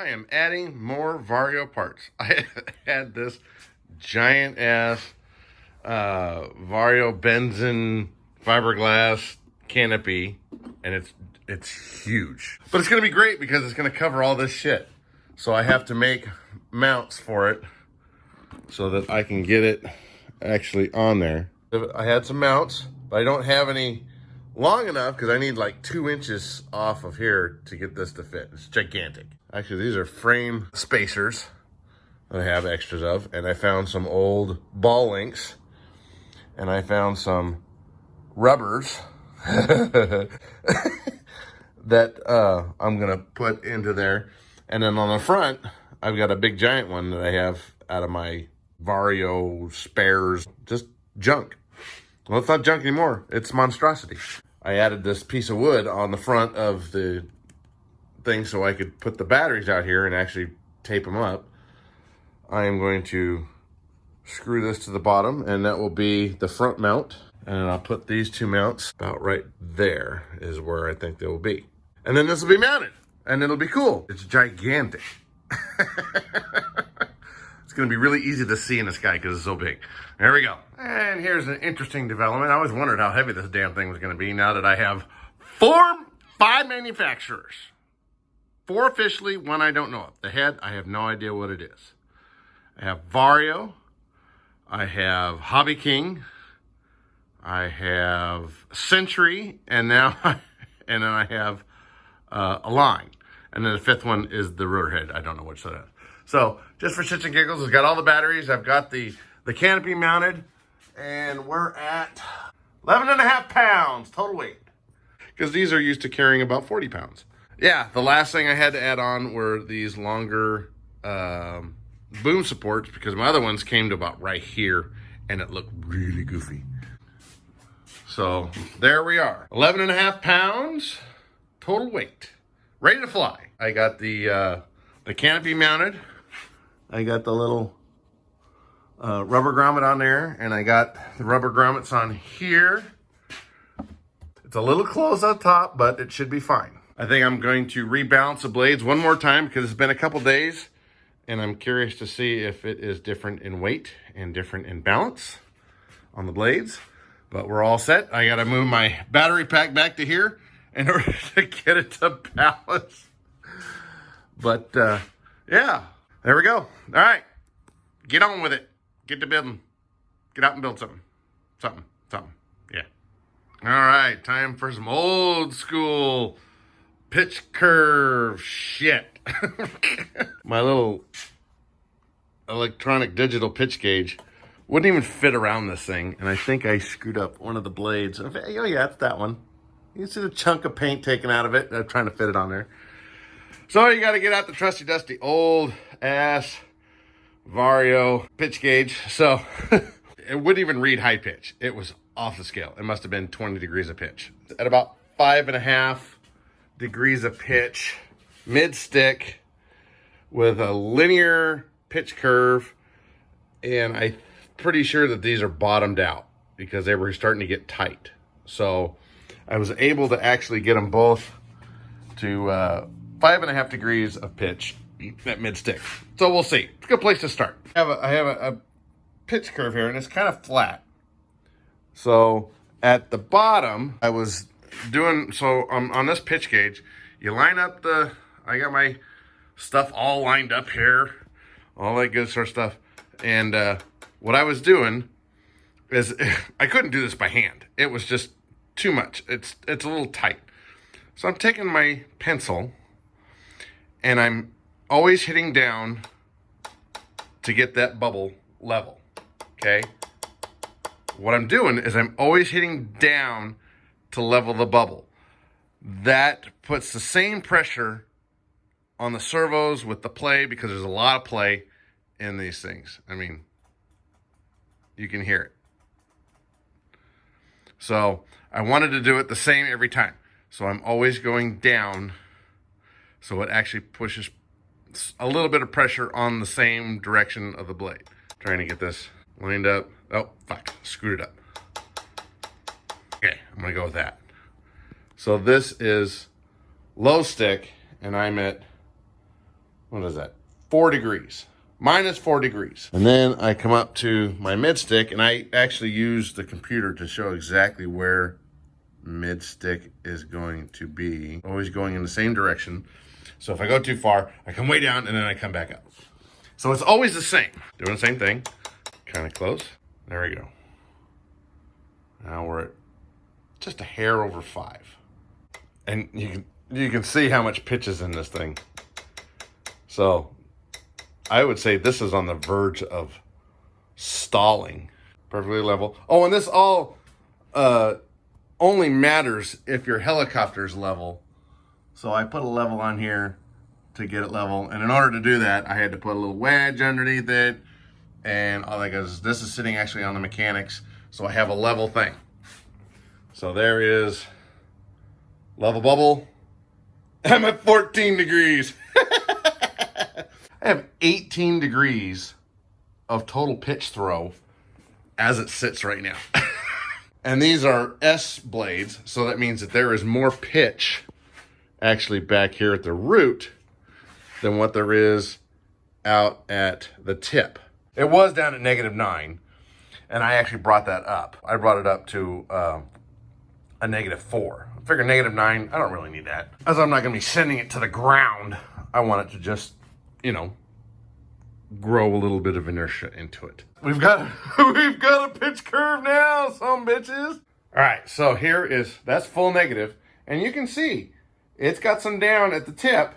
I am adding more Vario parts. I had this giant ass Vario benzene fiberglass canopy, and it's huge. But it's gonna be great because it's gonna cover all this shit. So I have to make mounts for it so that I can get it actually on there. I had some mounts, but I don't have any long enough because I need like 2 inches off of here to get this to fit. It's gigantic. Actually, these are frame spacers that I have extras of, and I found some old ball links, and I found some rubbers that I'm gonna put into there. And then on the front, I've got a big giant one that I have out of my Vario spares, just junk. Well, it's not junk anymore. It's Monstrosity. I added this piece of wood on the front of the thing so I could put the batteries out here and actually tape them up. I am going to screw this to the bottom, and that will be the front mount. And I'll put these 2 mounts about right there is where I think they will be. And then this will be mounted, and it'll be cool. It's gigantic. It's gonna be really easy to see in the sky because it's so big. There we go. And here's an interesting development. I always wondered how heavy this damn thing was gonna be now that I have 5 manufacturers. 4 officially, 1 I don't know of. The head, I have no idea what it is. I have Vario, I have Hobby King, I have Century, and now, and then I have Align. And then the 5th one is the rotor head. I don't know which that is. So just for shits and giggles, I've got all the batteries. I've got the canopy mounted, and we're at 11.5 pounds total weight, because these are used to carrying about 40 pounds. Yeah, the last thing I had to add on were these longer boom supports, because my other ones came to about right here, and it looked really goofy. So there we are, 11.5 pounds total weight, ready to fly. I got the canopy mounted. I got the little rubber grommet on there, and I got the rubber grommets on here. It's a little close on top, but it should be fine. I think I'm going to rebalance the blades one more time because it's been a couple days, and I'm curious to see if it is different in weight and different in balance on the blades. But we're all set. I gotta move my battery pack back to here in order to get it to balance. But yeah, there we go. All right, get on with it. Get to building. Get out and build something. Something. Yeah. All right, time for some old school pitch curve shit. My little electronic digital pitch gauge wouldn't even fit around this thing, and I think I screwed up one of the blades. Oh yeah, it's that one. You see the chunk of paint taken out of it. I'm trying to fit it on there. So you got to get out the trusty dusty old ass Vario pitch gauge. So it wouldn't even read high pitch. It was off the scale. It must have been 20 degrees of pitch. At about 5.5 degrees of pitch, mid stick, with a linear pitch curve, and I'm pretty sure that these are bottomed out because they were starting to get tight. So I was able to actually get them both to 5.5 degrees of pitch at mid stick. So we'll see. It's a good place to start. I have a pitch curve here, and it's kind of flat. So at the bottom, I was doing, so on this pitch gauge, you line up I got my stuff all lined up here, all that good sort of stuff. And what I was doing is, I couldn't do this by hand. It was just too much. It's a little tight. So I'm taking my pencil, and I'm always hitting down to get that bubble level, okay? What I'm doing is I'm always hitting down to level the bubble. That puts the same pressure on the servos with the play, because there's a lot of play in these things. I mean, you can hear it. So I wanted to do it the same every time. So I'm always going down, so it actually pushes a little bit of pressure on the same direction of the blade. Trying to get this lined up. Oh, fuck, screwed it up. Okay, I'm gonna go with that. So this is low stick, and I'm at what is that? 4 degrees. Minus 4 degrees. And then I come up to my mid stick, and I actually use the computer to show exactly where mid stick is going to be. Always going in the same direction. So if I go too far, I come way down and then I come back up. So it's always the same. Doing the same thing. Kind of close. There we go. Now we're at just a hair over 5. And you can see how much pitch is in this thing. So I would say this is on the verge of stalling. Perfectly level. Oh, and this all only matters if your helicopter's level. So I put a level on here to get it level. And in order to do that, I had to put a little wedge underneath it. And all that goes, this is sitting actually on the mechanics. So I have a level thing. So there is level bubble. I'm at 14 degrees. I have 18 degrees of total pitch throw as it sits right now. And these are S blades, so that means that there is more pitch actually back here at the root than what there is out at the tip. It was down at -9, and I actually brought that up. I brought it up to a -4. I figure -9, I don't really need that. As I'm not gonna be sending it to the ground, I want it to just, you know, grow a little bit of inertia into it. We've got a pitch curve now, some bitches. All right, so that's full negative, and you can see it's got some down at the tip,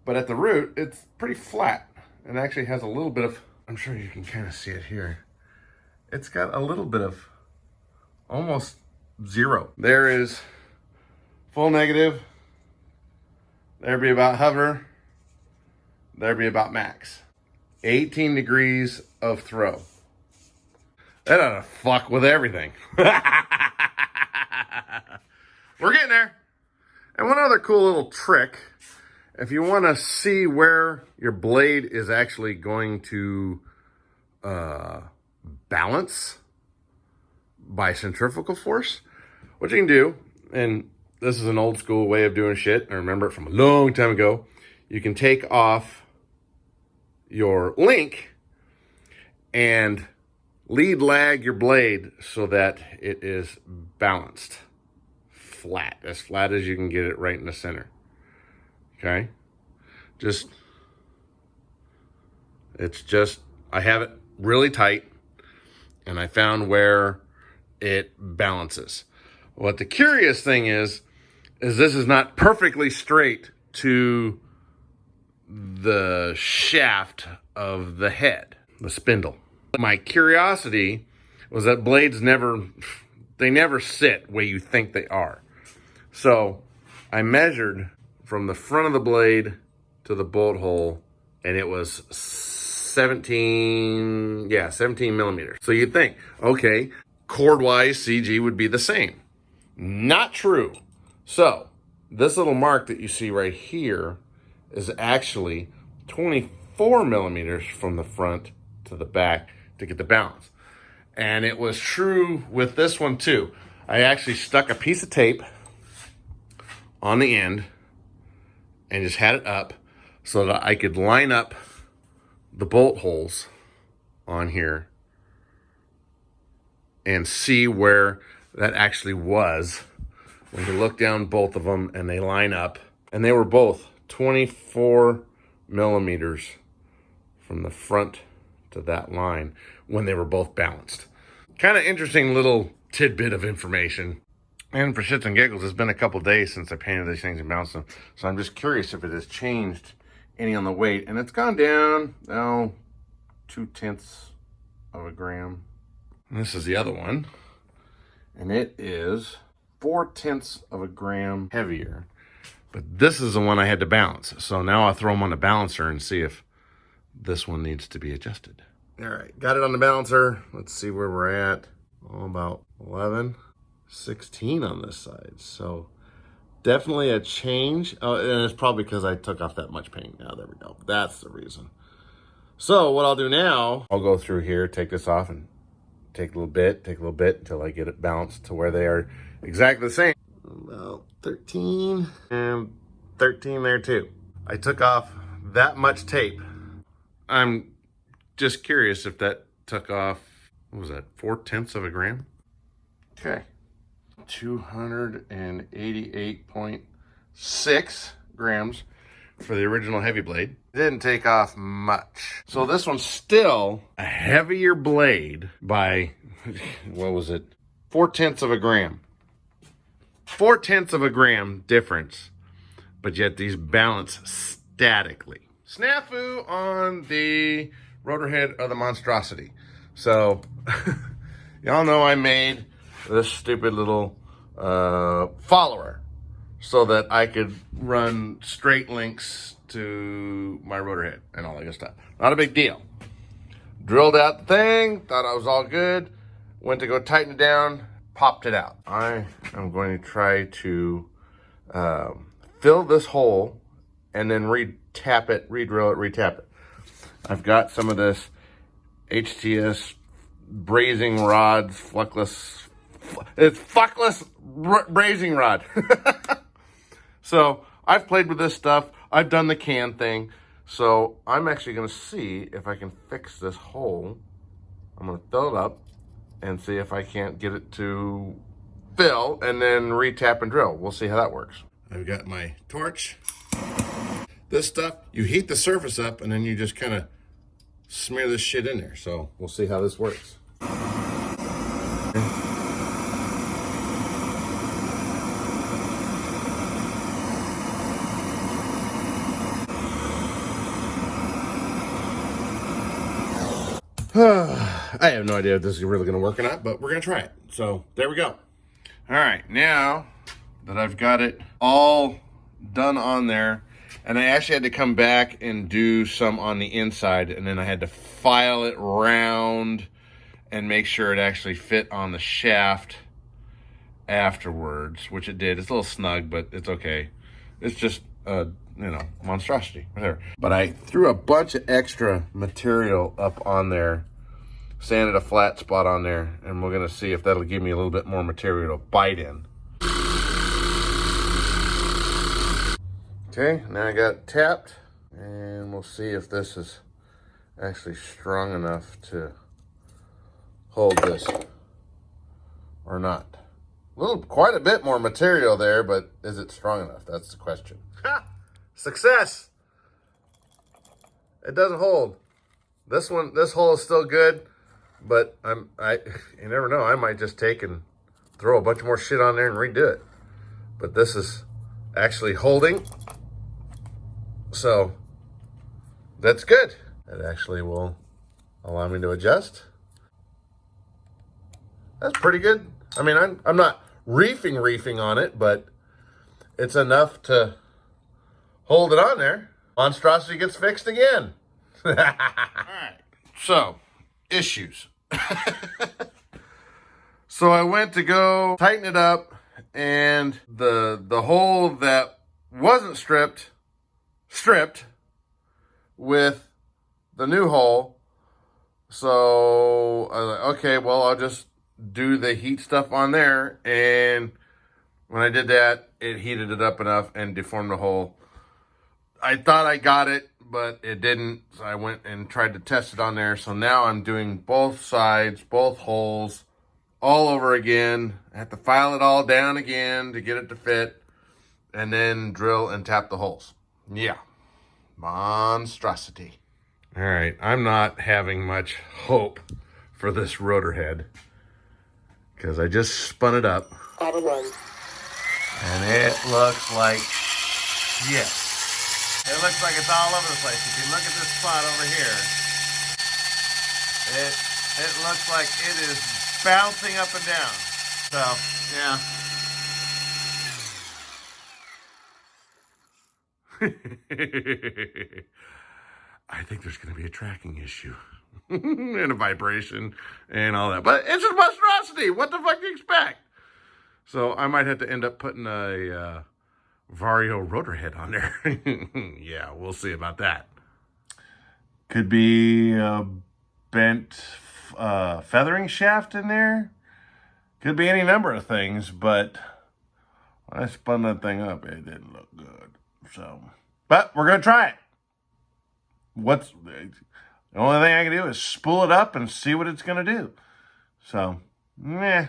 but at the root, it's pretty flat. It actually has a little bit of, I'm sure you can kind of see it here. It's got a little bit of almost 0. There is full negative. There'd be about hover. There'd be about max. 18 degrees of throw. That ought to fuck with everything. We're getting there. And one other cool little trick, if you want to see where your blade is actually going to balance by centrifugal force, what you can do, and this is an old school way of doing shit, I remember it from a long time ago, you can take off your link and lead lag your blade so that it is balanced flat as you can get it right in the center. Okay, I have it really tight, and I found where it balances. What the curious thing is this is not perfectly straight to the shaft of the head, the spindle. My curiosity was that blades never sit where you think they are. So I measured from the front of the blade to the bolt hole, and it was 17 millimeters. So you'd think, okay, chord-wise, CG would be the same. Not true. So this little mark that you see right here is actually 24 millimeters from the front to the back to get the balance. And it was true with this one too. I actually stuck a piece of tape on the end and just had it up so that I could line up the bolt holes on here and see where that actually was. When you look down both of them and they line up, and they were both 24 millimeters from the front to that line when they were both balanced. Kind of interesting little tidbit of information. And for shits and giggles, it's been a couple days since I painted these things and balanced them. So I'm just curious if it has changed any on the weight. And it's gone down, 0.2 of a gram. And this is the other one. And it is 0.4 of a gram heavier. But this is the one I had to balance. So now I'll throw them on the balancer and see if this one needs to be adjusted. All right, got it on the balancer. Let's see where we're at. About 11, 16 on this side. So definitely a change. Oh, and it's probably because I took off that much paint. Now, there we go. That's the reason. So what I'll do now, I'll go through here, take this off, and take a little bit until I get it balanced to where they are exactly the same. About 13 and 13 there too. I took off that much tape. I'm just curious if that took off, what was that, 4/10 of a gram? Okay. 288.6 grams for the original heavy blade. Didn't take off much. So this one's still a heavier blade by, what was it? 4/10 of a gram. 4/10 of a gram difference, but yet these balance statically. Snafu on the rotor head of the Monstrosity. So, y'all know I made this stupid little follower so that I could run straight links to my rotor head and all that good stuff. Not a big deal. Drilled out the thing, thought I was all good, went to go tighten it down, popped it out. I am going to try to fill this hole and then re-tap it, re-drill it, re-tap it. I've got some of this HTS brazing rods, it's fluckless brazing rod. So I've played with this stuff. I've done the can thing. So I'm actually going to see if I can fix this hole. I'm going to fill it up and see if I can't get it to fill and then re-tap and drill. We'll see how that works. I've got my torch. This stuff, you heat the surface up and then you just kind of smear this shit in there. So we'll see how this works. I have no idea if this is really going to work or not, but we're going to try it. So there we go. All right, now that I've got it all done on there, and I actually had to come back and do some on the inside, and then I had to file it round and make sure it actually fit on the shaft afterwards, which it did. It's a little snug, but it's okay. It's just, Monstrosity, whatever. But I threw a bunch of extra material up on there, sanded a flat spot on there, and we're gonna see if that'll give me a little bit more material to bite in. Okay, now I got it tapped, and we'll see if this is actually strong enough to hold this or not. Quite a bit more material there, but is it strong enough? That's the question. Ha! Success! It doesn't hold. This hole is still good, but you never know. I might just take and throw a bunch more shit on there and redo it. But this is actually holding, so that's good. It actually will allow me to adjust. That's pretty good. I mean, I'm not reefing on it, but it's enough to hold it on there. Monstrosity gets fixed again. All right, so issues. So I went to go tighten it up, and the hole that wasn't stripped with the new hole. So I was like, okay, well, I'll just do the heat stuff on there. And when I did that, it heated it up enough and deformed the hole. I thought I got it, but it didn't. So I went and tried to test it on there. So now I'm doing both sides, both holes, all over again. I have to file it all down again to get it to fit, and then drill and tap the holes. Yeah, Monstrosity. All right, I'm not having much hope for this rotor head because I just spun it up. And it looks like shit. It looks like it's all over the place. If you look at this spot over here, it looks like it is bouncing up and down. So, yeah. I think there's going to be a tracking issue and a vibration and all that. But it's just Monstrosity. What the fuck do you expect? So I might have to end up putting a Vario rotor head on there. Yeah, we'll see about that. Could be a bent feathering shaft in there. Could be any number of things, but when I spun that thing up, it didn't look good. So, but we're going to try it. what's the only thing I can do is spool it up and see what it's going to do. So, meh.